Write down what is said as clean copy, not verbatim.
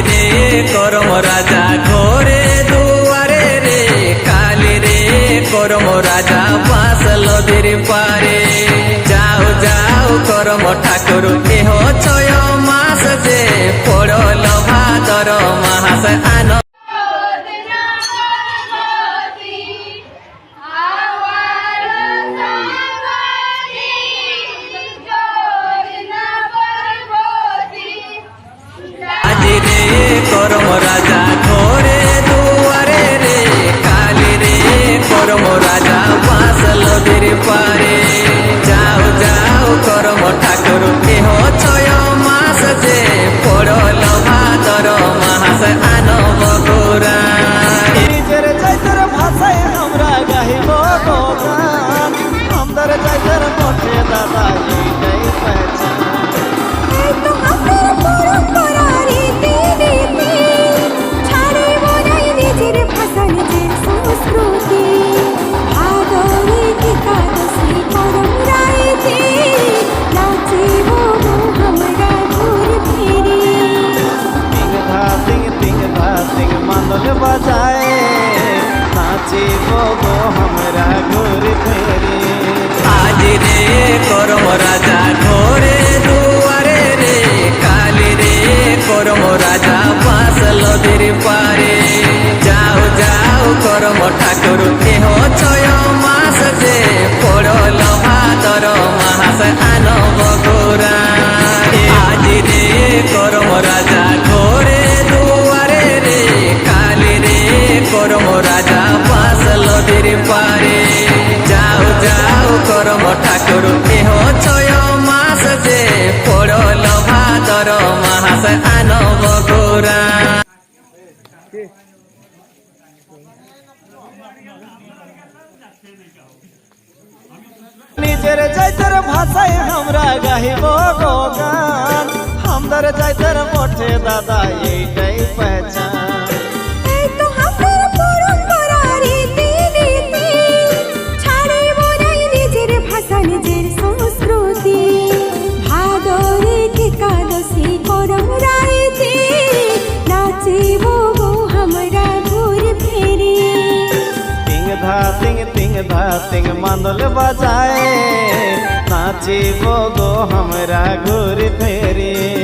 রে করম রাজা ঘরে দুয়ারে রে কালি রে করম রাজা পাশ নদীর পারে যাও যাও করম ঠাকুর এহ 6 মাস যে পড়ল ভাদর মাস আন করম রাজা ঘরে দুয়ারে রে কালি রে করম রাজা পাশ নদীর পারে যাও যাও করম ঠাকুর এহ 6 মাস যে পড়ল ভাদর মাস আনব গোরা নিজের চাইতের ভাষায় আমরা গাহিব গান আমাদের চাইতের মঠে দাদা এইটাই পেছান बजाए नाचिब गो हमरा घूर फेरी आज रे करम राजा घरे दुआरे रे काली रे करम राजा पाश नदीर पारे जाओ जाओ करम ठाकुर एह 6 मास जे पड़ल भादर मास आनब गोरा आज रे करम राजा घरे दुआरे रे काली रे करम राजा पाश नदीर पारे যাও যাও করম ঠাকুর এহ 6 মাস যে পড়ল ভাদর মাস আনব গোরা নিজের চাইতের ভাষায় আমরা গাহিব গান আমাদের চাইতের মঠে দাদা এইটাই পেছান तिंग मांदल बजाए नाचिब गो हमरा घूर फेरी